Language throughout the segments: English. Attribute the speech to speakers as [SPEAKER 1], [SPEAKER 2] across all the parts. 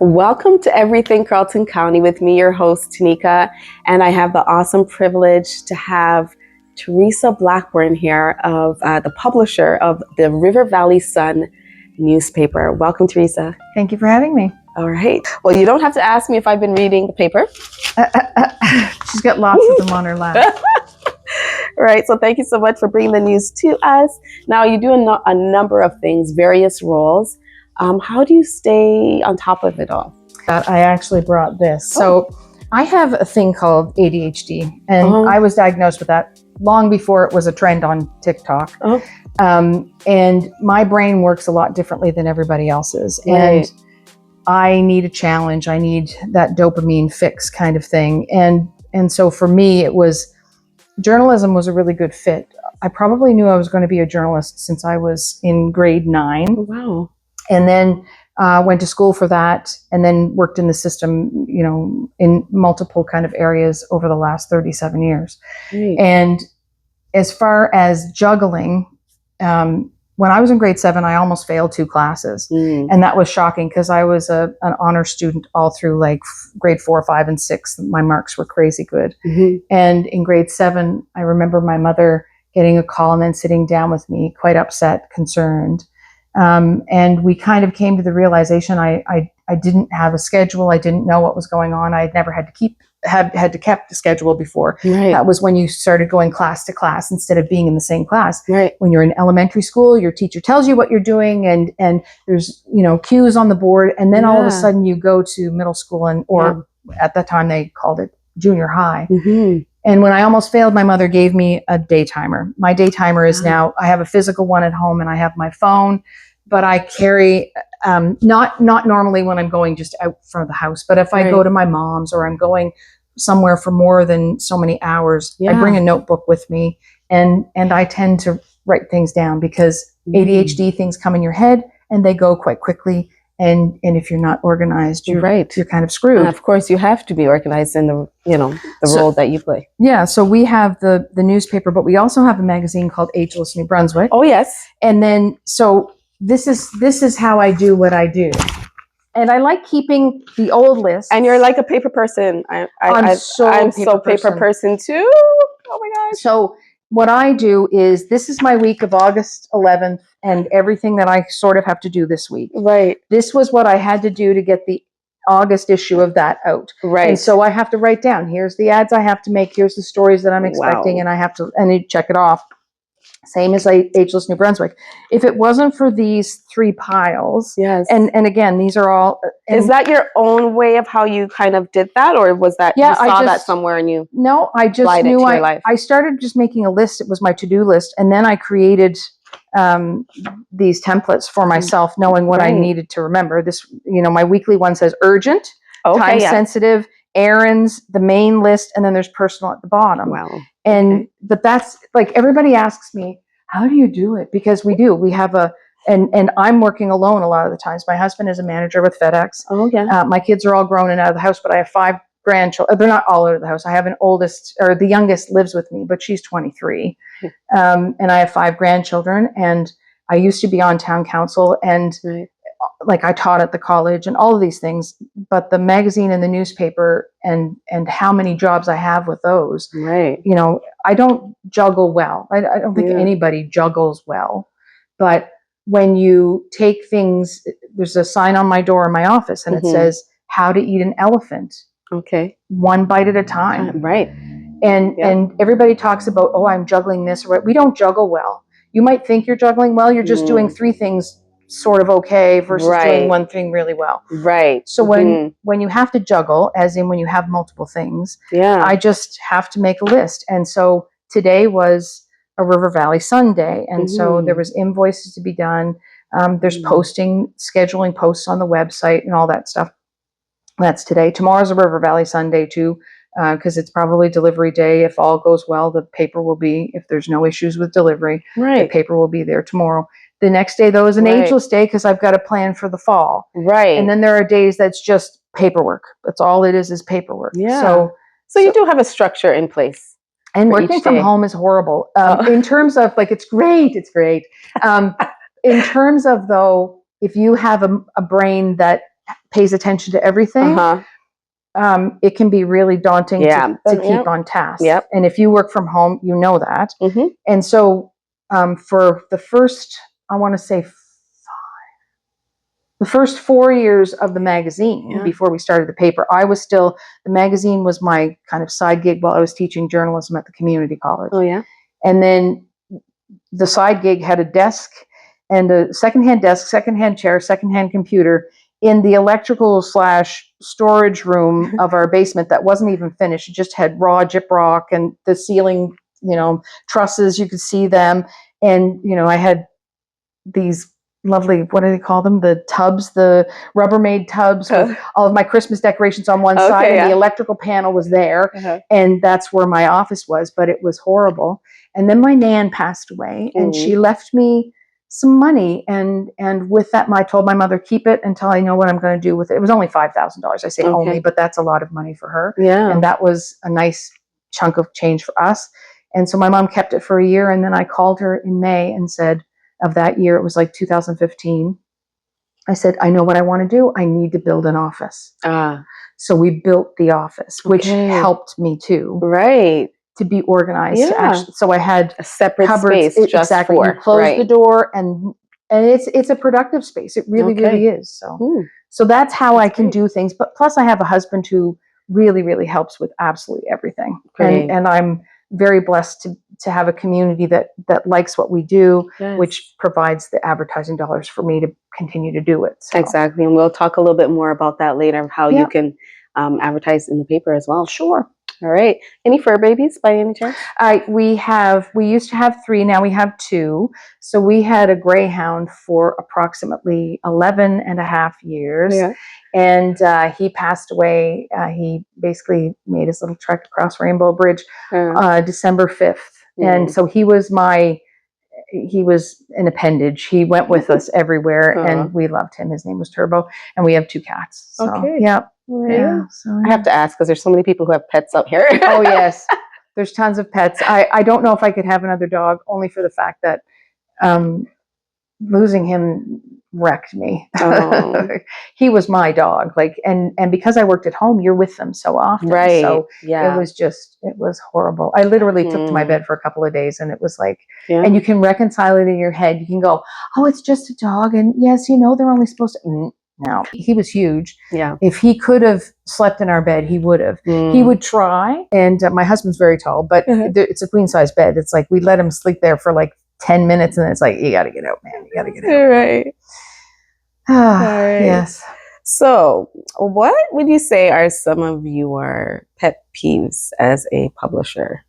[SPEAKER 1] Welcome to Everything Carleton County with me, your host, Tanika. And I have the awesome privilege to have Theresa Blackburn here, of the publisher of the River Valley Sun newspaper. Welcome, Theresa.
[SPEAKER 2] Thank you for having me.
[SPEAKER 1] All right. Well, you don't have to ask me if I've been reading the paper.
[SPEAKER 2] She's got lots of them on her lap.
[SPEAKER 1] Right. So thank you so much for bringing the news to us. Now, you do a number of things, various roles. How do you stay on top of it all?
[SPEAKER 2] I actually brought this. So I have a thing called ADHD, and I was diagnosed with that long before it was a trend on TikTok. And my brain works a lot differently than everybody else's.
[SPEAKER 1] Right.
[SPEAKER 2] And I need a challenge. I need that dopamine fix kind of thing. And so for me, journalism was a really good fit. I probably knew I was going to be a journalist since I was in grade 9.
[SPEAKER 1] Wow.
[SPEAKER 2] And then went to school for that, and then worked in the system, in multiple kind of areas over the last 37 years.
[SPEAKER 1] Right.
[SPEAKER 2] And as far as juggling, when I was in grade 7, I almost failed 2 classes. And that was shocking because I was an honor student all through like grade 4, 5, and 6. My marks were crazy good. And in grade 7, I remember my mother getting a call and then sitting down with me, quite upset, concerned. And we kind of came to the realization I didn't have a schedule. I didn't know what was going on. I had never had to keep a schedule before.
[SPEAKER 1] Right.
[SPEAKER 2] That was when you started going class to class instead of being in the same class.
[SPEAKER 1] Right.
[SPEAKER 2] When you're in elementary school, your teacher tells you what you're doing, and there's cues on the board, and then all of a sudden you go to middle school or at that time they called it junior high. And when I almost failed, my mother gave me a day timer. My day timer is now, I have a physical one at home and I have my phone, but I carry, not normally when I'm going just out from the house, but if I go to my mom's or I'm going somewhere for more than so many hours, I bring a notebook with me, and I tend to write things down because ADHD things come in your head and they go quite quickly. And if you're not organized, you're kind of screwed.
[SPEAKER 1] And of course, you have to be organized in the role that you play.
[SPEAKER 2] Yeah. So we have the newspaper, but we also have a magazine called Ageless New Brunswick.
[SPEAKER 1] Oh yes.
[SPEAKER 2] And then so this is how I do what I do, and I like keeping the old list.
[SPEAKER 1] And you're like a paper person. I'm so paper person too. Oh my gosh.
[SPEAKER 2] So what I do is, this is my week of August 11th and everything that I sort of have to do this week.
[SPEAKER 1] Right.
[SPEAKER 2] This was what I had to do to get the August issue of that out.
[SPEAKER 1] Right.
[SPEAKER 2] And so I have to write down, here's the ads I have to make, here's the stories that I'm expecting, and I have to, and you check it off. Same as Ageless New Brunswick. If it wasn't for these 3 piles, and again, these are all...
[SPEAKER 1] Is that your own way of how you kind of did that? Or was that, you saw that somewhere and you...
[SPEAKER 2] No, I just knew I started just making a list. It was my to-do list. And then I created these templates for myself, knowing what I needed to remember. This, my weekly one says urgent, time sensitive, errands, the main list, and then there's personal at the bottom.
[SPEAKER 1] Wow.
[SPEAKER 2] And but that's like, everybody asks me, how do you do it? Because we have and I'm working alone a lot of the times. My husband is a manager with FedEx.
[SPEAKER 1] Oh yeah.
[SPEAKER 2] My kids are all grown and out of the house, but I have 5 grandchildren. They're not all out of the house. I have the youngest lives with me, but she's 23. And I have 5 grandchildren, and I used to be on town council, and like I taught at the college and all of these things, but the magazine and the newspaper and how many jobs I have with those, I don't juggle well. I don't think anybody juggles well, but when you take things, there's a sign on my door in my office, and it says how to eat an elephant.
[SPEAKER 1] Okay. 1
[SPEAKER 2] bite at a time.
[SPEAKER 1] Right.
[SPEAKER 2] And everybody talks about, I'm juggling this. We don't juggle well. You might think you're juggling well. You're just doing 3 things sort of okay versus doing 1 thing really well.
[SPEAKER 1] Right.
[SPEAKER 2] So when you have to juggle, as in when you have multiple things, I just have to make a list. And so today was a River Valley Sun day. And so there was invoices to be done. There's scheduling posts on the website and all that stuff. That's today. Tomorrow's a River Valley Sun day too, because it's probably delivery day. If all goes well, the paper will be, if there's no issues with delivery, the paper will be there tomorrow. The next day, though, is an ageless day because I've got a plan for the fall. Right. And then there are days that's just paperwork. That's all it is paperwork.
[SPEAKER 1] Yeah. So you do have a structure in place.
[SPEAKER 2] And working from home is horrible. In terms of, it's great. It's great. In terms of, though, if you have a brain that pays attention to everything, it can be really daunting to keep on task. And if you work from home, you know that. And so for the first, I want to say the first 4 years of the magazine, before we started the paper, the magazine was my kind of side gig while I was teaching journalism at the community college. And then the side gig had a desk and a secondhand desk, secondhand chair, secondhand computer in the electrical / storage room of our basement that wasn't even finished. It just had raw gyprock and the ceiling, trusses, you could see them. And, I had these lovely, what do they call them? The tubs, the Rubbermaid tubs with all of my Christmas decorations on one side, and the electrical panel was there. And that's where my office was, but it was horrible. And then my nan passed away, and she left me some money. And with that, I told my mother, keep it until I know what I'm going to do with it. It was only $5,000. I say only, but that's a lot of money for her. And that was a nice chunk of change for us. And so my mom kept it for a year. And then I called her in May and said, of that year, it was like 2015. I said, I know what I want to do. I need to build an office. So we built the office, which helped me too. To be organized. So I had
[SPEAKER 1] a separate
[SPEAKER 2] cupboards,
[SPEAKER 1] space just for.
[SPEAKER 2] You close the door, and it's a productive space. It really, really is. So that's how I can do things. But plus, I have a husband who really, really helps with absolutely everything. And I'm very blessed to have a community that likes what we do, which provides the advertising dollars for me to continue to do it. So.
[SPEAKER 1] Exactly. And we'll talk a little bit more about that later, how you can advertise in the paper as well.
[SPEAKER 2] Sure.
[SPEAKER 1] All right. Any fur babies by any chance?
[SPEAKER 2] We used to have 3. Now we have 2. So we had a greyhound for approximately 11 and a half years. And he passed away. He basically made his little trek across Rainbow Bridge December 5th. And so he was an appendage. He went with us everywhere, and we loved him. His name was Turbo, and we have 2 cats. So,
[SPEAKER 1] So, I have to ask because there's so many people who have pets up here.
[SPEAKER 2] Oh yes, there's tons of pets. I don't know if I could have another dog, only for the fact that losing him wrecked me. He was my dog, and because I worked at home, you're with them so often. So it was horrible. I literally took to my bed for a couple of days, and it was like, and you can reconcile it in your head. You can go, oh, it's just a dog, and yes, they're only supposed to. No, he was huge. If he could have slept in our bed, he would have. He would try, and my husband's very tall, but it's a queen size bed. It's like we let him sleep there for like 10 minutes, and it's like, you got to get out, man. You got to get out.
[SPEAKER 1] Right.
[SPEAKER 2] Yes.
[SPEAKER 1] So what would you say are some of your pet peeves as a publisher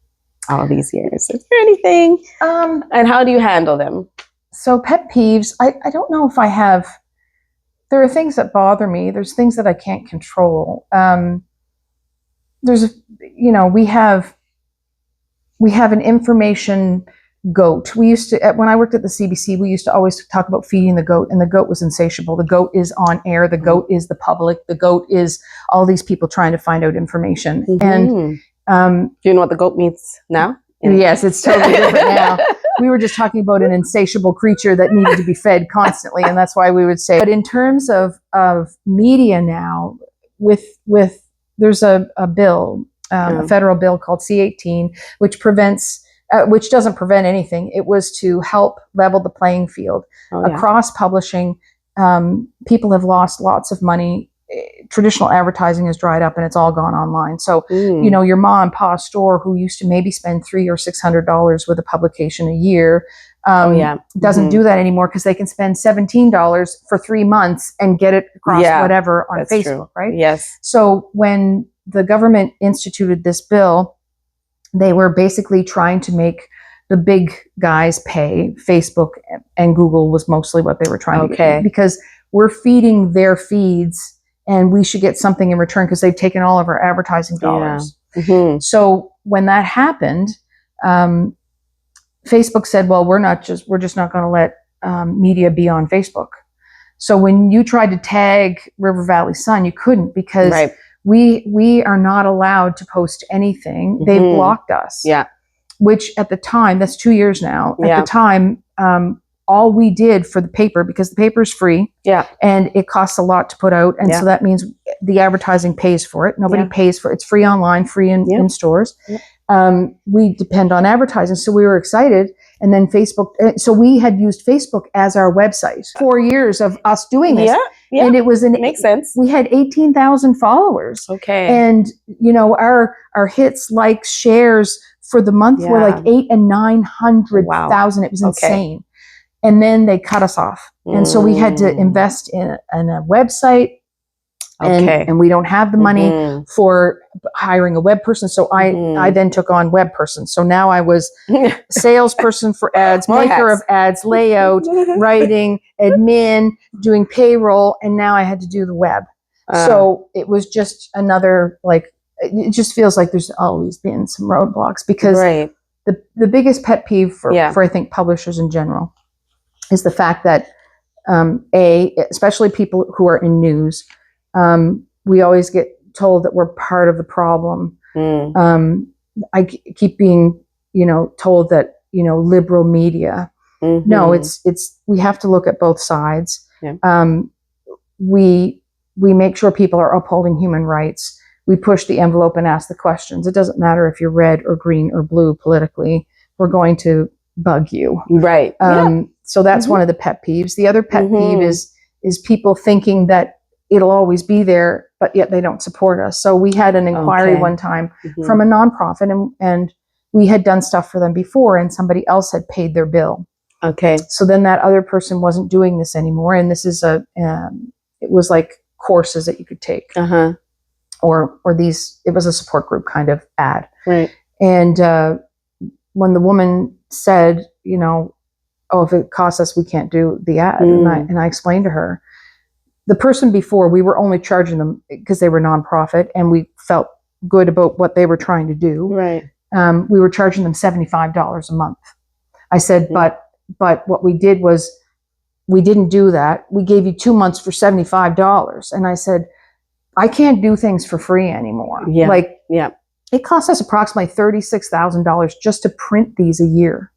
[SPEAKER 1] all these years? Is there anything? And how do you handle them?
[SPEAKER 2] So pet peeves, I don't know if I have. There are things that bother me. There's things that I can't control. We have an information goat. We used to, when I worked at the CBC, we used to always talk about feeding the goat, and the goat was insatiable. The goat is on air. The goat is the public. The goat is all these people trying to find out information. And
[SPEAKER 1] do you know what the goat means now?
[SPEAKER 2] Yes, it's totally different now. We were just talking about an insatiable creature that needed to be fed constantly, and that's why we would say. But in terms of media now, there's a bill, a federal bill called C-18, which doesn't prevent anything. It was to help level the playing field across publishing. People have lost lots of money. Traditional advertising has dried up, and it's all gone online. So, your mom and pop store who used to maybe spend $300 or $600 with a publication a year, doesn't do that anymore because they can spend $17 for 3 months and get it across whatever on Facebook, true. Right?
[SPEAKER 1] Yes.
[SPEAKER 2] So when the government instituted this bill, they were basically trying to make the big guys pay. Facebook and Google was mostly what they were trying to get, because we're feeding their feeds, and we should get something in return because they've taken all of our advertising dollars. So when that happened, Facebook said, well, we're just not going to let media be on Facebook. So when you tried to tag River Valley Sun, you couldn't, because we are not allowed to post anything. They blocked us. Which at the time, that's 2 years now. At the time, all we did for the paper, because the paper is free, and it costs a lot to put out, and so that means the advertising pays for it. Nobody pays for it. It's free online, free in stores. We depend on advertising, so we were excited. And then Facebook, so we had used Facebook as our website. 4 years of us doing this. And it was
[SPEAKER 1] makes sense.
[SPEAKER 2] We had 18,000 followers.
[SPEAKER 1] Okay.
[SPEAKER 2] And you know, our hits, likes, shares for the month were like 800,000 and 900,000. It was insane. And then they cut us off. And so we had to invest in a website. And we don't have the money for hiring a web person. So I then took on web person. So now I was salesperson for ads, maker of ads, layout, writing, admin, doing payroll, and now I had to do the web. So it was just another, like, it just feels like there's always been some roadblocks, because the biggest pet peeve for I think publishers in general is the fact that especially people who are in news, we always get told that we're part of the problem. I keep being, told that, liberal media. No, it's we have to look at both sides. We make sure people are upholding human rights. We push the envelope and ask the questions. It doesn't matter if you're red or green or blue politically. We're going to bug you.
[SPEAKER 1] Right.
[SPEAKER 2] So that's one of the pet peeves. The other pet peeve is people thinking that it'll always be there, but yet they don't support us. So we had an inquiry one time from a nonprofit, and we had done stuff for them before, and somebody else had paid their bill. Okay. So then that other person wasn't doing this anymore, and this is it was like courses that you could take, or these. It was a support group kind of ad. Right. And when the woman said, oh, if it costs us, we can't do the ad, and I explained to her. The person before, we were only charging them because they were nonprofit, and we felt good about what they were trying to do. Right. We were charging them $75 a month. I said, but what we did was, we didn't do that. We gave you 2 months for $75. And I said, I can't do things for free anymore. It costs us approximately $36,000 just to print these a year.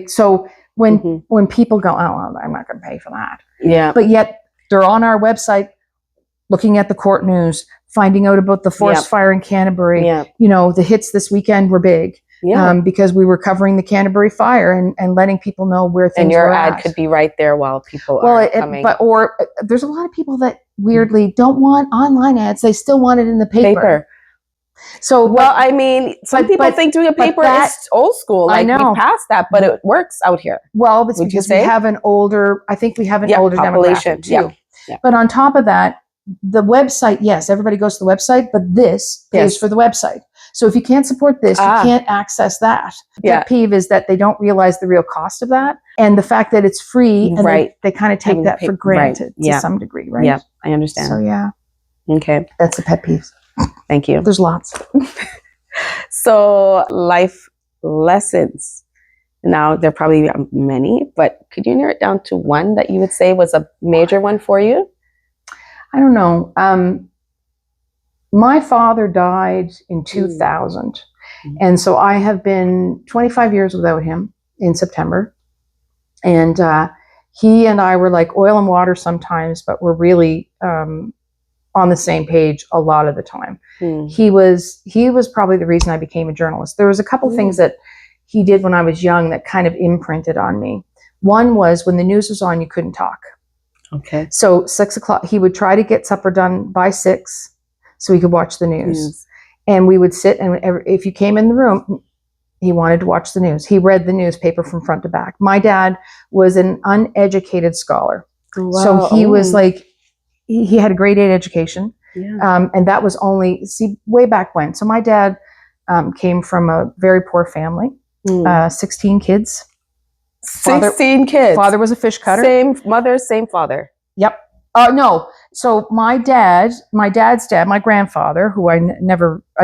[SPEAKER 2] So when people go, oh, I'm not going to pay for that. Yeah. But yet, they're on our website looking at the court news, finding out about the forest fire in Canterbury. The hits this weekend were big because we were covering the Canterbury fire and letting people know where things were at. And your ad could
[SPEAKER 1] be right there while people are coming.
[SPEAKER 2] Or there's a lot of people that weirdly don't want online ads. They still want it in the paper. So,
[SPEAKER 1] I mean, some people think doing a paper is old school. Like, we passed that, but it works out here.
[SPEAKER 2] Well, it's because we have an older, I think we have an older demographic too. But on top of that, the website, yes, everybody goes to the website, but this pays for the website. So if you can't support this, you can't access that. The peeve is that they don't realize the real cost of that, and the fact that it's free, and they kind of take that for granted to some degree, right?
[SPEAKER 1] Yeah, I understand.
[SPEAKER 2] So
[SPEAKER 1] okay,
[SPEAKER 2] that's the pet peeves.
[SPEAKER 1] Thank you.
[SPEAKER 2] There's lots.
[SPEAKER 1] So, life lessons. Now, there are probably many, but could you narrow it down to one that you would say was a major one for you?
[SPEAKER 2] I don't know. My father died in 2000. And so I have been 25 years without him in September. And he and I were like oil and water sometimes, but we're really on the same page a lot of the time. He was probably the reason I became a journalist. There was a couple things that he did when I was young that kind of imprinted on me. One was, when the news was on, you couldn't talk. Okay. So 6 o'clock, he would try to get supper done by 6 so we could watch the news. And we would sit, and if you came in the room, he wanted to watch the news. He read the newspaper from front to back. My dad was an uneducated scholar. Wow. So he was like, he had a grade 8 education. And that was only, way back when. So my dad came from a very poor family, 16 kids.
[SPEAKER 1] 16 kids.
[SPEAKER 2] Father was a fish cutter.
[SPEAKER 1] Same mother, same father.
[SPEAKER 2] Yep. No. So my dad's dad, my grandfather, who I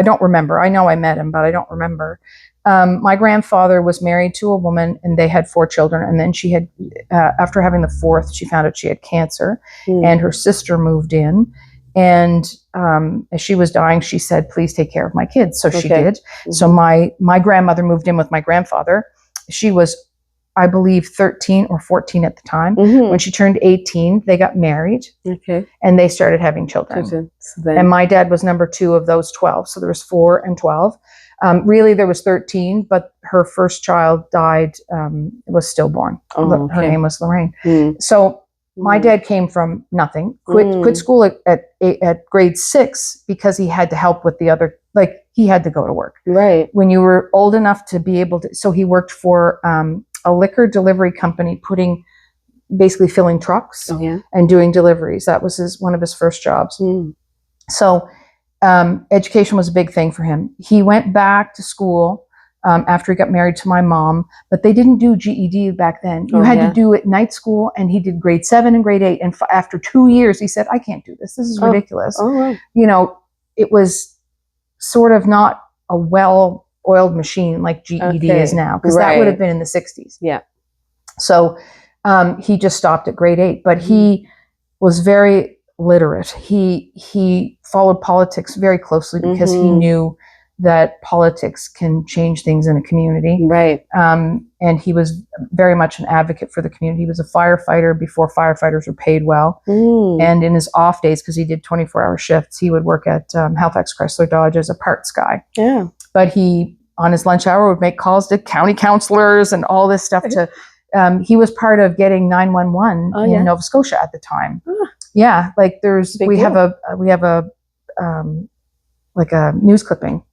[SPEAKER 2] don't remember. I know I met him, but I don't remember. My grandfather was married to a woman, and they had 4 children. And then she had, after having the 4th, she found out she had cancer, and her sister moved in. And as she was dying, she said, "Please take care of my kids." So she did. So my grandmother moved in with my grandfather. She was I believe 13 or 14 at the time. When she turned 18, they got married.
[SPEAKER 1] Okay.
[SPEAKER 2] And they started having children.
[SPEAKER 1] So then,
[SPEAKER 2] and my dad was number 2 of those 12. So there was 4 and 12. Really, there was 13, but her first child died, was stillborn. Her name was Lorraine. So my dad came from nothing, quit school at grade 6 because he had to help with the other, like he had to go to work.
[SPEAKER 1] Right.
[SPEAKER 2] When you were old enough to be able to, so he worked for a liquor delivery company, basically filling trucks and doing deliveries. That was one of his first jobs. So education was a big thing for him. He went back to school after he got married to my mom, but they didn't do GED back then. You had to do it night school, and he did grade 7 and grade 8. And after 2 years, he said, I can't do this. This is ridiculous.
[SPEAKER 1] Wow.
[SPEAKER 2] It was sort of not a well-oiled machine like GED is now, because that would have been in the 60s.
[SPEAKER 1] Yeah.
[SPEAKER 2] So he just stopped at grade 8, but he was very literate. He followed politics very closely because he knew that politics can change things in a community.
[SPEAKER 1] Right.
[SPEAKER 2] And he was very much an advocate for the community. He was a firefighter before firefighters were paid well. And in his off days, because he did 24-hour shifts, he would work at Halifax Chrysler Dodge as a parts guy. Yeah. But he, on his lunch hour, would make calls to county councillors and all this stuff to... he was part of getting 911 in Nova Scotia at the time. Yeah, like we have a like a news clipping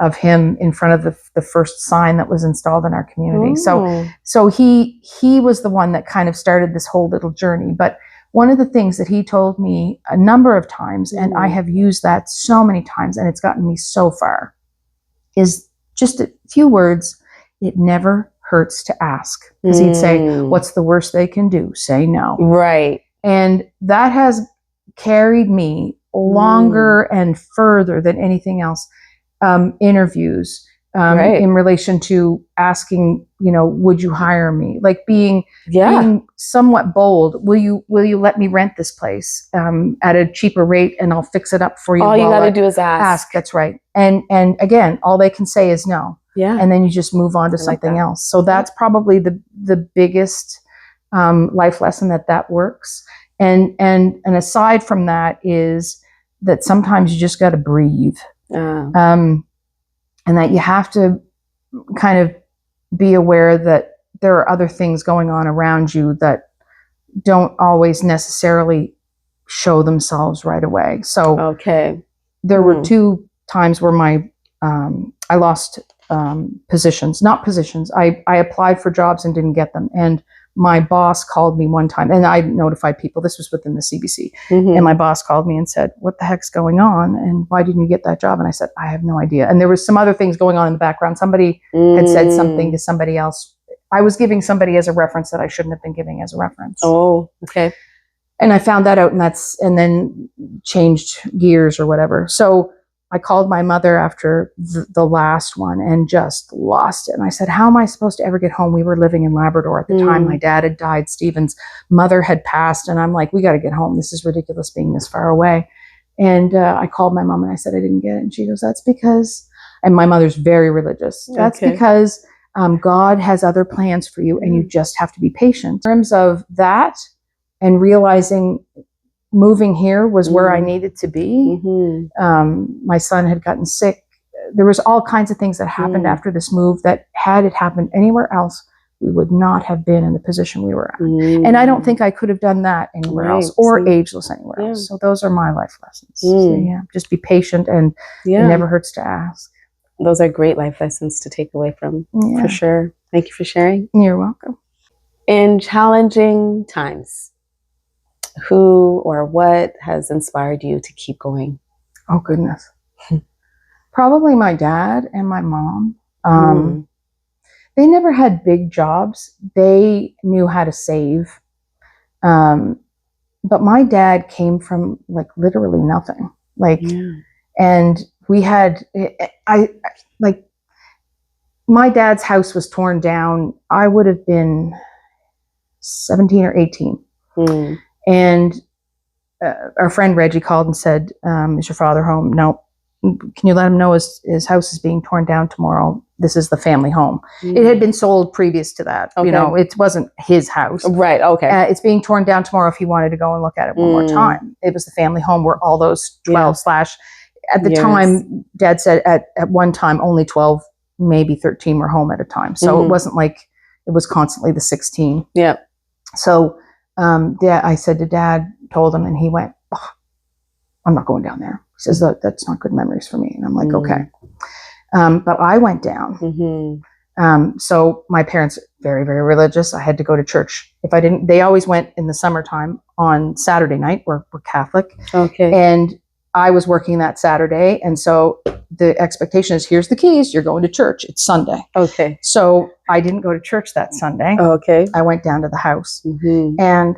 [SPEAKER 2] of him in front of the first sign that was installed in our community. So he was the one that kind of started this whole little journey. But one of the things that he told me a number of times, and I have used that so many times, and it's gotten me so far, is just a few words: it never hurts to ask. Because he'd say, what's the worst they can do? Say no. Right. And that has carried me longer and further than anything else. Interviews in relation to asking, would you hire me? Like being somewhat bold. Will you let me rent this place at a cheaper rate, and I'll fix it up for you?
[SPEAKER 1] All you got to do is ask.
[SPEAKER 2] That's right. And again, all they can say is no. Yeah. And then you just move on to something else. So that's probably the biggest life lesson that works. And aside from that is that sometimes you just got to breathe. And that you have to kind of be aware that there are other things going on around you that don't always necessarily show themselves right away. So there were 2 times where I lost positions. I applied for jobs and didn't get them. And my boss called me one time, and I notified people. This was within the CBC. And my boss called me and said, what the heck's going on? And why didn't you get that job? And I said, I have no idea. And there was some other things going on in the background. Somebody had said something to somebody else. I was giving somebody as a reference that I shouldn't have been giving as a reference. Oh, okay. And I found that out, and then changed gears or whatever. So I called my mother after the last one and just lost it. And I said, how am I supposed to ever get home? We were living in Labrador at the time. My dad had died. Stephen's mother had passed. And I'm like, we got to get home. This is ridiculous being this far away. And I called my mom and I said, I didn't get it. And she goes, that's because, and my mother's very religious. That's because God has other plans for you, and you just have to be patient. In terms of that and realizing moving here was where I needed to be. My son had gotten sick. There was all kinds of things that happened after this move that, had it happened anywhere else, we would not have been in the position we were at. And I don't think I could have done that anywhere else, or ageless anywhere else. So those are my life lessons. So, just be patient, and it never hurts to ask.
[SPEAKER 1] Those are great life lessons to take away from, for sure. Thank you for sharing.
[SPEAKER 2] You're welcome.
[SPEAKER 1] In challenging times, who or what has inspired you to keep going?
[SPEAKER 2] Oh, goodness. Probably my dad and my mom. They never had big jobs. They knew how to save. But my dad came from like literally nothing. And we had, my dad's house was torn down. I would have been 17 or 18. And our friend Reggie called and said, is your father home? No. can you let him know his house is being torn down tomorrow? This is the family home. It had been sold previous to that.
[SPEAKER 1] Okay.
[SPEAKER 2] You know, it wasn't his house.
[SPEAKER 1] Right. Okay.
[SPEAKER 2] It's being torn down tomorrow if he wanted to go and look at it one more time. It was the family home where all those 12 at the time, Dad said at one time only 12, maybe 13 were home at a time. So it wasn't like it was constantly the 16.
[SPEAKER 1] Yeah.
[SPEAKER 2] So I said to Dad, told him, and he went, oh, I'm not going down there. He says, that's not good memories for me. And I'm like, okay. But I went down. So my parents, very, very religious. I had to go to church. If I didn't, they always went in the summertime on Saturday night. We're Catholic.
[SPEAKER 1] Okay.
[SPEAKER 2] And I was working that Saturday. And so the expectation is, here's the keys. You're going to church. It's Sunday.
[SPEAKER 1] Okay.
[SPEAKER 2] So I didn't go to church that Sunday.
[SPEAKER 1] Okay.
[SPEAKER 2] I went down to the house. And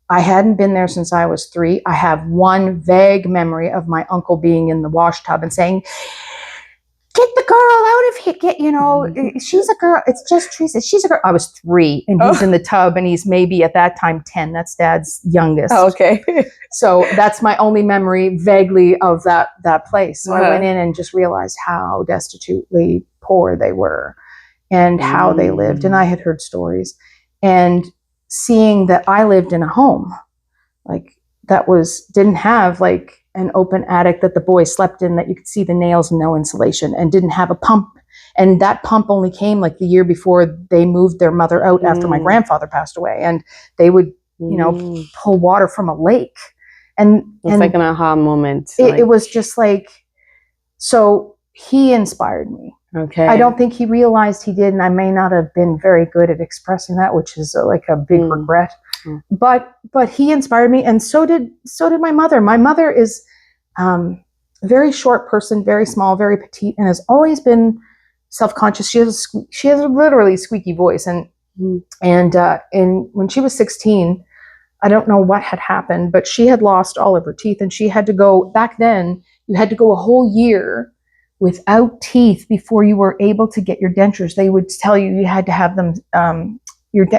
[SPEAKER 2] I hadn't been there since I was 3. I have one vague memory of my uncle being in the wash tub and saying, get the girl out of here. She's a girl. It's just Theresa. She's a girl. I was 3 and he's in the tub and he's maybe at that time 10. That's Dad's youngest.
[SPEAKER 1] Okay.
[SPEAKER 2] So that's my only memory vaguely of that place. So I went in and just realized how destitutely poor they were and how they lived. And I had heard stories and seeing that I lived in a home like that didn't have like an open attic that the boys slept in that you could see the nails and no insulation, and didn't have a pump. And that pump only came like the year before they moved their mother out after my grandfather passed away. And they would, pull water from a lake. And
[SPEAKER 1] it's like an aha moment.
[SPEAKER 2] It was just like, so he inspired me.
[SPEAKER 1] Okay.
[SPEAKER 2] I don't think he realized he did. And I may not have been very good at expressing that, which is like a big regret. But he inspired me, and so did my mother. My mother is a very short person, very small, very petite, and has always been self-conscious. She has a literally squeaky voice, and when she was 16, I don't know what had happened, but she had lost all of her teeth, and she had to go. Back then, you had to go a whole year without teeth before you were able to get your dentures. They would tell you had to have them.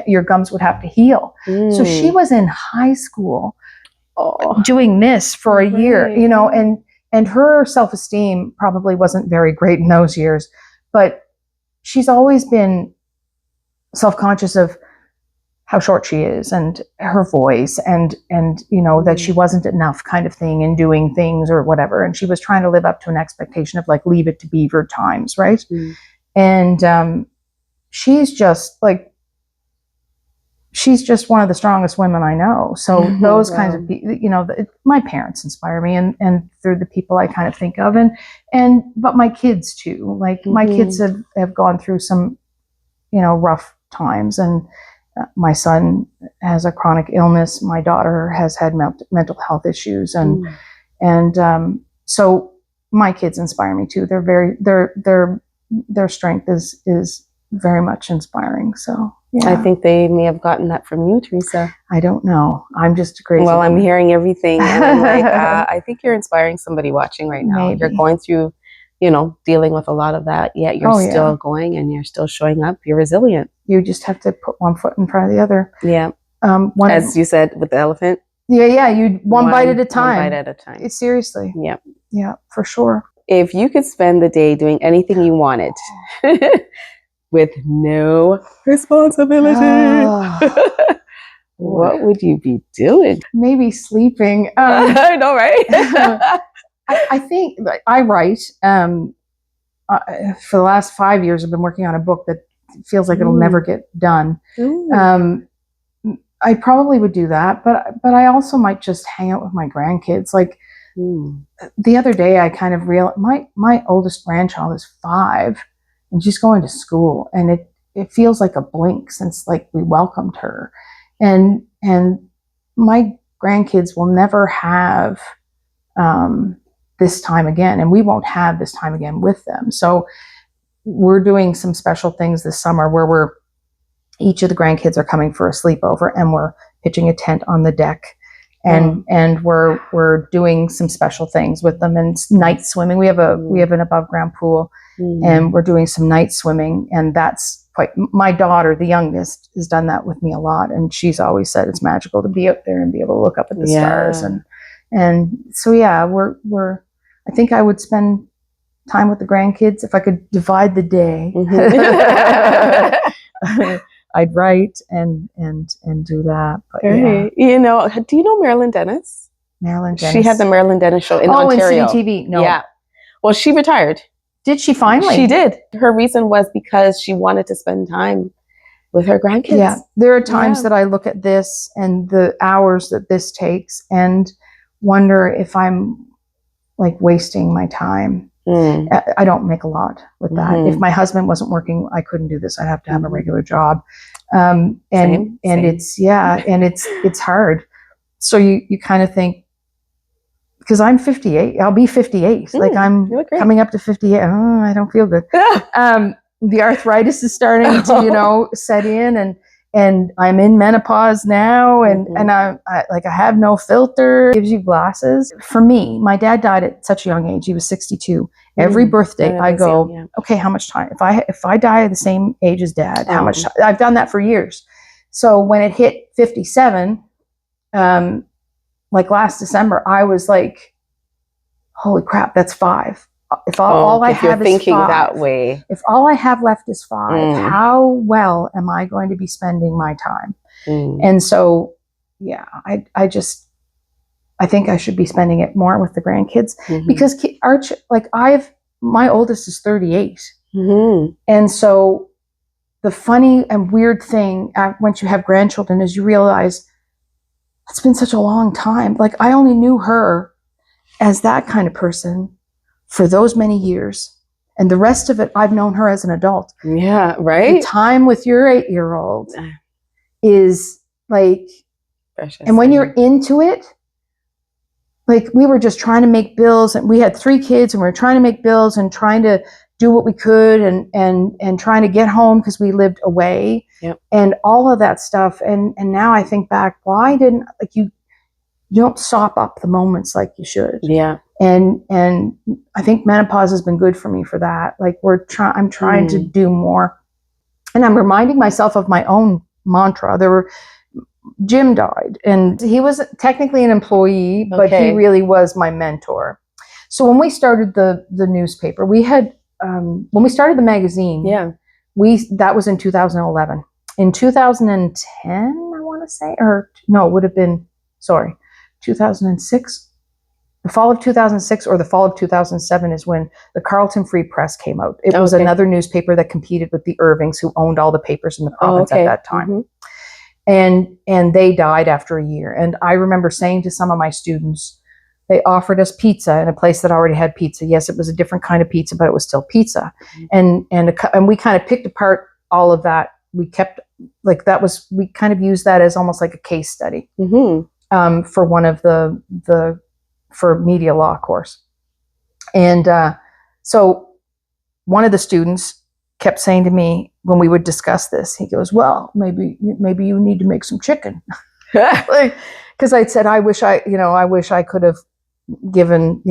[SPEAKER 2] Your gums would have to heal. So she was in high school doing this for a year, and her self-esteem probably wasn't very great in those years, but she's always been self-conscious of how short she is and her voice and that she wasn't enough kind of thing in doing things or whatever. And she was trying to live up to an expectation of like, leave it to Beaver times. Right. And she's just one of the strongest women I know. So those kinds of people, my parents inspire me, and they're the people I kind of think of, but my kids too. Like my kids have gone through some, rough times, and my son has a chronic illness. My daughter has had mental health issues, and so my kids inspire me too. Their strength is very much inspiring. So. Yeah.
[SPEAKER 1] I think they may have gotten that from you, Theresa.
[SPEAKER 2] I don't know. I'm just a crazy woman.
[SPEAKER 1] I'm hearing everything. And I'm like, I think you're inspiring somebody watching right now.
[SPEAKER 2] Maybe.
[SPEAKER 1] You're going through, dealing with a lot of that, yet you're still going and you're still showing up. You're resilient.
[SPEAKER 2] You just have to put one foot in front of the other.
[SPEAKER 1] Yeah. As you said with the elephant.
[SPEAKER 2] Yeah. You one bite at a time.
[SPEAKER 1] One bite at a time.
[SPEAKER 2] Seriously.
[SPEAKER 1] Yeah.
[SPEAKER 2] Yeah, for sure.
[SPEAKER 1] If you could spend the day doing anything you wanted, with no responsibility, what would you be doing?
[SPEAKER 2] Maybe sleeping.
[SPEAKER 1] I know, right?
[SPEAKER 2] I think I write. For the last 5 years, I've been working on a book that feels like it'll never get done. I probably would do that, but I also might just hang out with my grandkids. Like the other day, I kind of realized my oldest grandchild is 5. And she's going to school, and it feels like a blink since like we welcomed her, and my grandkids will never have this time again, and we won't have this time again with them. So we're doing some special things this summer where each of the grandkids are coming for a sleepover, and we're pitching a tent on the deck. And we're doing some special things with them, and night swimming. We have an above ground pool, and we're doing some night swimming, and that's quite. My daughter, the youngest, has done that with me a lot, and she's always said it's magical to be out there and be able to look up at the stars, and so we're I think I would spend time with the grandkids if I could divide the day. I'd write and do that. But
[SPEAKER 1] Right. You know, do you know Marilyn Dennis?
[SPEAKER 2] Marilyn Dennis.
[SPEAKER 1] She had the Marilyn Dennis show in Ontario.
[SPEAKER 2] In City TV. No.
[SPEAKER 1] Yeah. Well, she retired.
[SPEAKER 2] Did she finally?
[SPEAKER 1] She did. Her reason was because she wanted to spend time with her grandkids.
[SPEAKER 2] Yeah. There are times that I look at this and the hours that this takes and wonder if I'm like wasting my time. I don't make a lot with that. If my husband wasn't working, I couldn't do this. I'd have to have a regular job. And it's, and it's hard. So you kind of think, because I'm 58, I'll be 58. Like I'm coming up to 58. Oh, I don't feel good. The arthritis is starting to, set in, and I'm in menopause now, and I have no filter. It gives you glasses. For me, my dad died at such a young age. He was 62. Every birthday I go, okay, how much time? If I die at the same age as Dad, how much time? I've done that for years. So when it hit 57, like last December, I was like, holy crap, that's 5. If all I have is 5,
[SPEAKER 1] that way. If
[SPEAKER 2] all I have left is 5, how well am I going to be spending my time? And so, I think I should be spending it more with the grandkids because my oldest is 38. And so the funny and weird thing once you have grandchildren is you realize it's been such a long time. Like I only knew her as that kind of person for those many years. And the rest of it, I've known her as an adult.
[SPEAKER 1] Yeah, right?
[SPEAKER 2] The time with your 8-year-old is like,
[SPEAKER 1] precious.
[SPEAKER 2] And when you're into it, like we were just trying to make bills, and we had 3 kids and we were trying to make bills and trying to do what we could and trying to get home because we lived away and all of that stuff. And now I think back, why didn't you don't sop up the moments like you should.
[SPEAKER 1] Yeah.
[SPEAKER 2] And I think menopause has been good for me for that. Like I'm trying to do more, and I'm reminding myself of my own mantra. Jim died, and he was technically an employee, but he really was my mentor. So when we started the newspaper, we had when we started the magazine, that was in 2011. In 2010, I want to say, or no, it would have been 2006. The fall of 2006 or the fall of 2007 is when the Carleton Free Press came out. It was another newspaper that competed with the Irvings, who owned all the papers in the province at that time. And they died after a year. And I remember saying to some of my students, they offered us pizza in a place that already had pizza. Yes, it was a different kind of pizza, but it was still pizza. And we kind of picked apart all of that. We kept we kind of used that as almost like a case study for one of for media law course. And so one of the students kept saying to me when we would discuss this, he goes, well, maybe you need to make some chicken. Because I'd said, I wish I could have been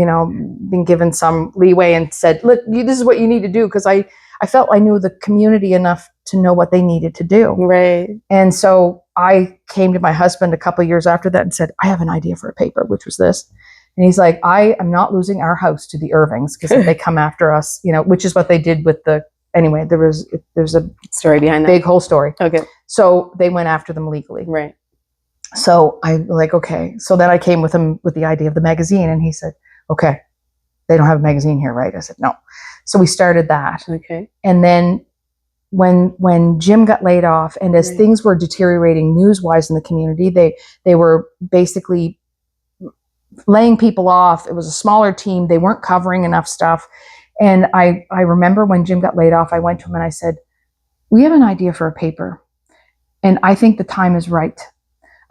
[SPEAKER 2] given some leeway and said, look, this is what you need to do. Because I felt I knew the community enough to know what they needed to do.
[SPEAKER 1] Right. And
[SPEAKER 2] so I came to my husband a couple of years after that and said, I have an idea for a paper, which was this. And he's like, I am not losing our house to the Irvings, because if they come after us, which is what they did with anyway, there's a
[SPEAKER 1] story behind that.
[SPEAKER 2] Big whole story.
[SPEAKER 1] Okay.
[SPEAKER 2] So they went after them legally.
[SPEAKER 1] Right.
[SPEAKER 2] So I'm like, okay. So then I came with him with the idea of the magazine, and he said, okay, they don't have a magazine here, right? I said, no. So we started that.
[SPEAKER 1] Okay.
[SPEAKER 2] And then when Jim got laid off, and as things were deteriorating news-wise in the community, they were basically laying people off. It was a smaller team. They weren't covering enough stuff. And I remember when Jim got laid off, I went to him and I said, we have an idea for a paper, and I think the time is right.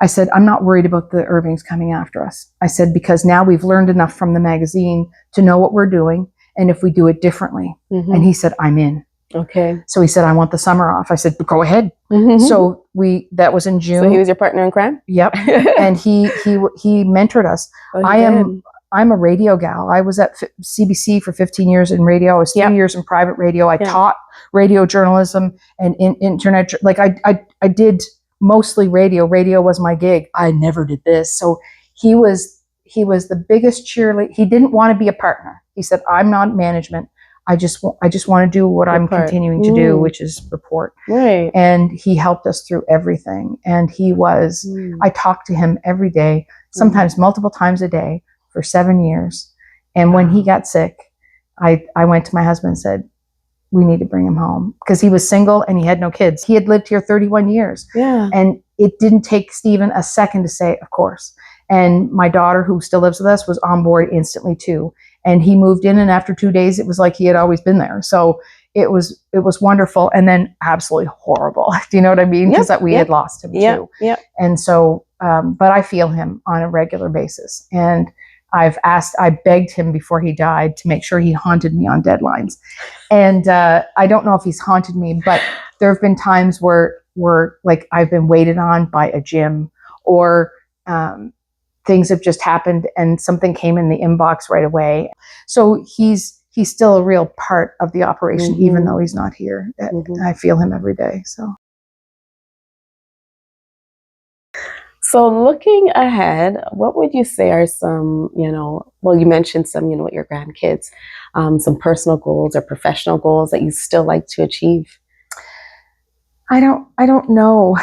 [SPEAKER 2] I said, I'm not worried about the Irvings coming after us. I said, because now we've learned enough from the magazine to know what we're doing, and if we do it differently. And he said, I'm in.
[SPEAKER 1] Okay.
[SPEAKER 2] So he said, I want the summer off. I said, go ahead. So that was in June.
[SPEAKER 1] So he was your partner in crime?
[SPEAKER 2] Yep. And he mentored us. I'm a radio gal. I was at CBC for 15 years in radio. I was 3 years in private radio. I taught radio journalism and internet. Like I did mostly radio. Radio was my gig. I never did this. So he was he was the biggest cheerleader. He didn't want to be a partner. He said, I'm not management. I just want to do what I'm continuing to do, which is report.
[SPEAKER 1] Right.
[SPEAKER 2] And he helped us through everything. And he was, I talked to him every day, sometimes multiple times a day for 7 years. And when he got sick, I went to my husband and said, we need to bring him home, because he was single and he had no kids. He had lived here 31 years.
[SPEAKER 1] Yeah.
[SPEAKER 2] And it didn't take Stephen a second to say, of course. And my daughter, who still lives with us, was on board instantly too. And he moved in, and after 2 days, it was like he had always been there. So it was wonderful, and then absolutely horrible. Do you know what I mean? Because we had lost him too.
[SPEAKER 1] Yeah.
[SPEAKER 2] And so, but I feel him on a regular basis. And I begged him before he died to make sure he haunted me on deadlines. And I don't know if he's haunted me, but there have been times where like I've been waited on by a gym, or things have just happened and something came in the inbox right away. So he's still a real part of the operation, even though he's not here. I feel him every day.
[SPEAKER 1] So looking ahead, what would you say are some, well, you mentioned some, with your grandkids, some personal goals or professional goals that you still like to achieve?
[SPEAKER 2] I don't know.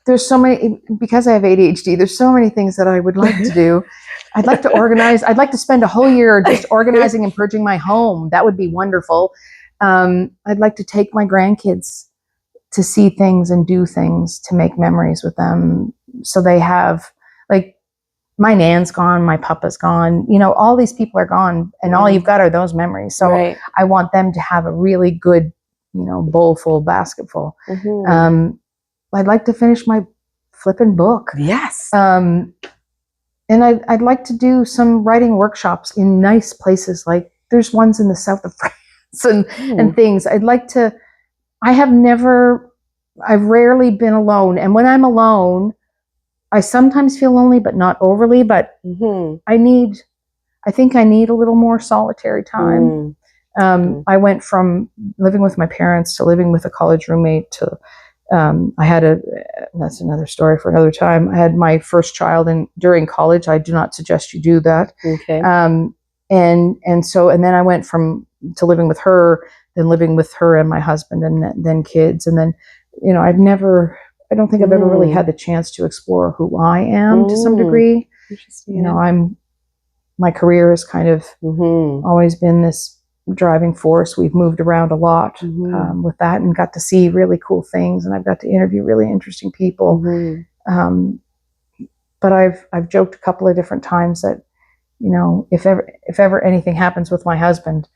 [SPEAKER 2] There's so many, because I have ADHD, there's so many things that I would like to do. I'd like to organize. I'd like to spend a whole year just organizing and purging my home. That would be wonderful. I'd like to take my grandkids to see things and do things, to make memories with them. So they have, like, my nan's gone, my papa's gone, all these people are gone, and all you've got are those memories. So I want them to have a really good, bowl full, basket full. I'd like to finish my flipping book.
[SPEAKER 1] Yes.
[SPEAKER 2] And I'd like to do some writing workshops in nice places. Like there's ones in the south of France and things. I've rarely been alone. And when I'm alone, I sometimes feel lonely, but not overly, but I think I need a little more solitary time. I went from living with my parents to living with a college roommate to, that's another story for another time. I had my first child during college. I do not suggest you do that.
[SPEAKER 1] Okay.
[SPEAKER 2] And then I went to living with her, then living with her and my husband, and then kids. And then, I don't think I've ever really had the chance to explore who I am to some degree. My career has kind of always been this driving force. We've moved around a lot with that, and got to see really cool things, and I've got to interview really interesting people. But I've joked a couple of different times that, if ever anything happens with my husband,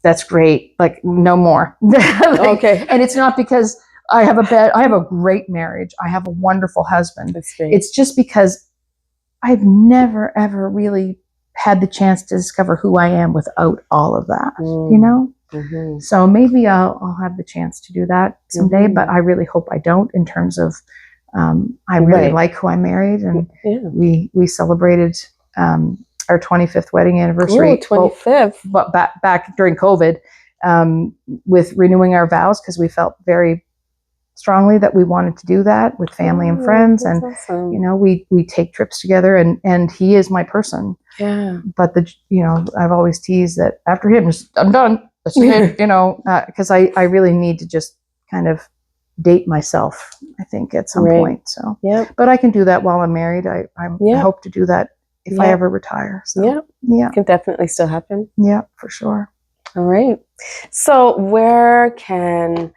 [SPEAKER 2] that's great. Like, no more.
[SPEAKER 1] Okay.
[SPEAKER 2] And it's not because I have a great marriage. I have a wonderful husband.
[SPEAKER 1] That's great.
[SPEAKER 2] It's just because I've never, ever really had the chance to discover who I am without all of that, So maybe I'll have the chance to do that someday, but I really hope I don't, in terms of, I really like who I married, and we celebrated, our 25th wedding anniversary.
[SPEAKER 1] Ooh, 25th.
[SPEAKER 2] But back during COVID, with renewing our vows, because we felt very strongly that we wanted to do that with family and friends. And,
[SPEAKER 1] awesome.
[SPEAKER 2] We take trips together, and he is my person.
[SPEAKER 1] Yeah.
[SPEAKER 2] But I've always teased that after him, I'm done. That's it, because I really need to just kind of date myself, I think, at some point. So, but I can do that while I'm married. I hope to do that if I ever retire. So,
[SPEAKER 1] it can definitely still happen.
[SPEAKER 2] Yeah, for sure.
[SPEAKER 1] All right. So where can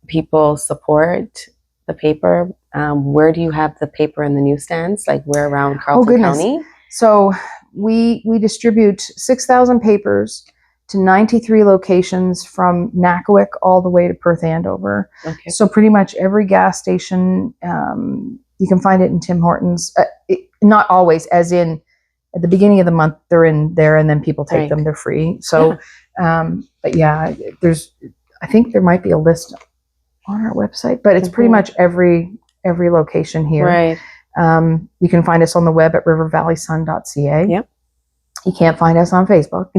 [SPEAKER 1] people support the paper? Where do you have the paper in the newsstands? Like, where around Carleton County?
[SPEAKER 2] So we distribute 6,000 papers to 93 locations from Nakawik all the way to Perth Andover. Okay. So pretty much every gas station, you can find it in Tim Hortons. Not always, as in at the beginning of the month, they're in there, and then people take them. They're free. So, but yeah, I think there might be a list on our website, but it's pretty much every location here.
[SPEAKER 1] Right.
[SPEAKER 2] You can find us on the web at rivervalleysun.ca.
[SPEAKER 1] Yep.
[SPEAKER 2] You can't find us on Facebook.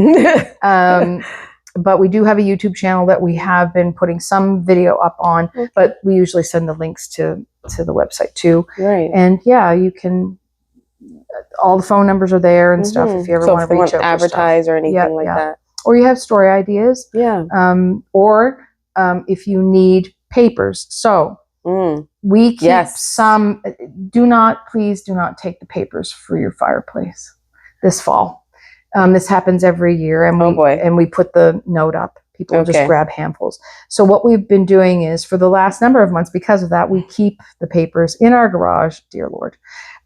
[SPEAKER 2] But we do have a YouTube channel that we have been putting some video up on, but we usually send the links to the website too.
[SPEAKER 1] Right.
[SPEAKER 2] And yeah, you can all the phone numbers are there and stuff if you ever want to reach out,
[SPEAKER 1] advertise or anything like that.
[SPEAKER 2] Or you have story ideas.
[SPEAKER 1] Yeah.
[SPEAKER 2] Or if you need papers. So we keep some. Please do not take the papers for your fireplace this fall. This happens every year, and we put the note up. People just grab handfuls. So what we've been doing is, for the last number of months, because of that, we keep the papers in our garage, dear Lord.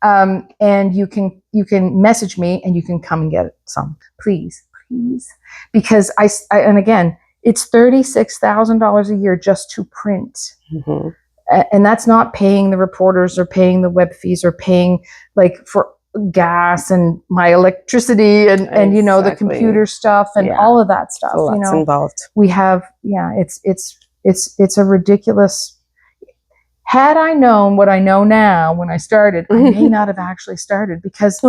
[SPEAKER 2] And you can message me and you can come and get some, please, because and again, it's $36,000 a year just to print, and that's not paying the reporters or paying the web fees or paying for gas and my electricity and the computer stuff and all of that stuff.
[SPEAKER 1] Lots involved.
[SPEAKER 2] We have it's a ridiculous. Had I known what I know now when I started, I may not have actually started, because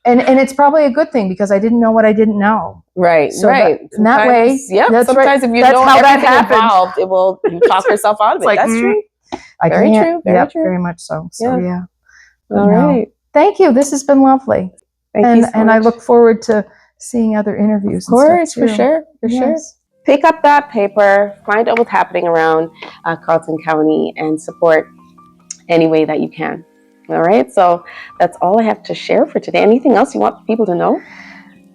[SPEAKER 2] and it's probably a good thing, because I didn't know what I didn't know.
[SPEAKER 1] Right.
[SPEAKER 2] So
[SPEAKER 1] right.
[SPEAKER 2] That way,
[SPEAKER 1] that's sometimes if you know everything involved, you talk yourself out of it. That's true. Very true. Very much
[SPEAKER 2] so. So yeah.
[SPEAKER 1] All right.
[SPEAKER 2] Thank you. This has been lovely.
[SPEAKER 1] Thank you so much.
[SPEAKER 2] I look forward to seeing other interviews.
[SPEAKER 1] Of course, for sure. Pick up that paper, find out what's happening around Carleton County, and support any way that you can. All right. So that's all I have to share for today. Anything else you want people to know?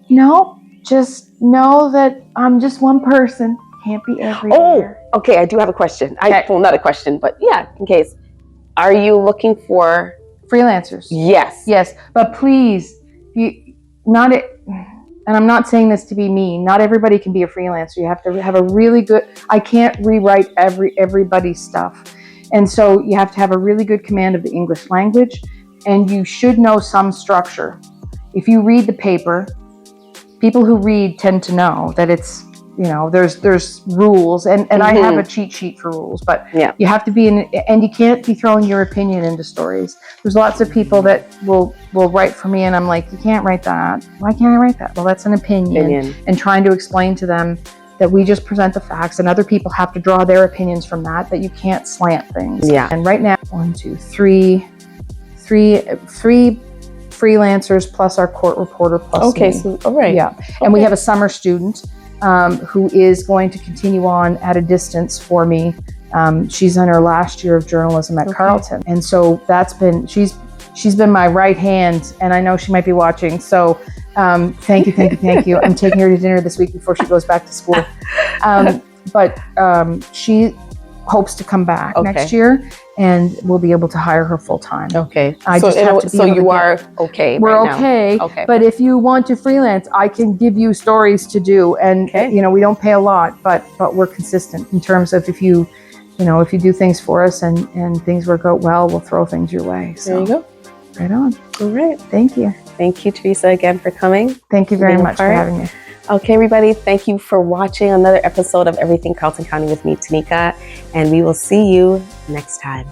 [SPEAKER 1] No, just know that I'm just one person. Can't be everywhere. Oh, okay. I do have a question. Well, not a question, but in case. Are you looking for
[SPEAKER 2] freelancers? Yes, but please, and I'm not saying this to be mean, not everybody can be a freelancer. You have to have a really good, I can't rewrite everybody's stuff. And so you have to have a really good command of the English language, and you should know some structure. If you read the paper, people who read tend to know that it's, there's rules, and I have a cheat sheet for rules, but you have to be and you can't be throwing your opinion into stories. There's lots of people that will write for me, and I'm like, you can't write that. Why can't I write that? Well, that's an opinion. And trying to explain to them that we just present the facts, and other people have to draw their opinions from that you can't slant things. And right now, 1, 2, 3 freelancers plus our court reporter plus me. So all right. And we have a summer student who is going to continue on at a distance for me. She's in her last year of journalism at Carleton, and so she's been my right hand, and I know she might be watching. So thank you. I'm taking her to dinner this week before she goes back to school. But she hopes to come back next year, and we'll be able to hire her full time.
[SPEAKER 1] Okay. We're okay. Okay.
[SPEAKER 2] But if you want to freelance, I can give you stories to do, and we don't pay a lot, but we're consistent in terms of if you do things for us and things work out well, we'll throw things your way. So
[SPEAKER 1] there you go.
[SPEAKER 2] Right on.
[SPEAKER 1] All right.
[SPEAKER 2] Thank you.
[SPEAKER 1] Thank you, Theresa, again for coming.
[SPEAKER 2] Thank you very much for having me.
[SPEAKER 1] Okay, everybody, thank you for watching another episode of Everything Carleton County with me, Tanika, and we will see you next time.